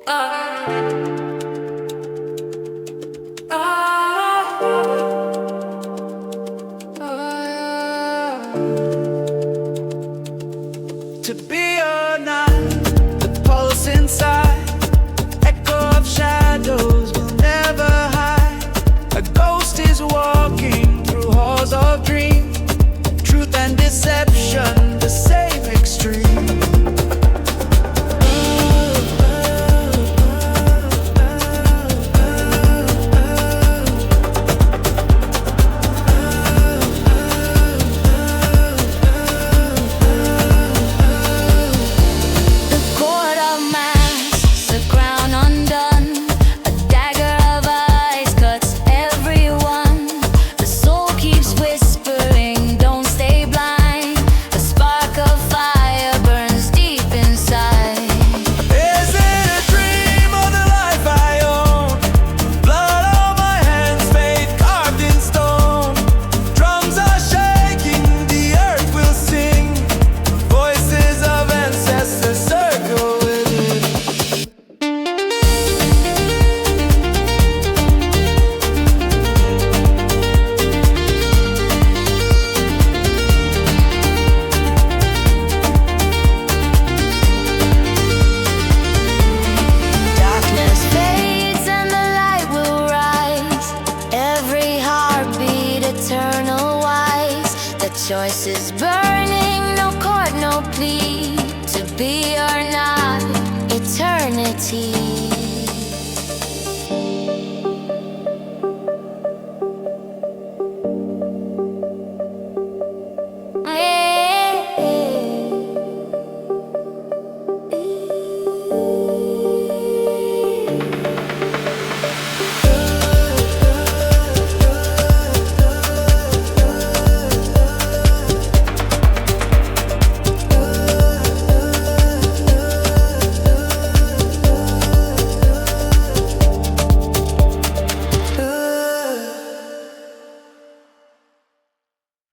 To be or not, the pulse inside, echo of shadows will never hide. A ghost is walking through halls of dreams, truth and deception, the same extreme. Choice is burning, no court, no plea. To be or not, eternity.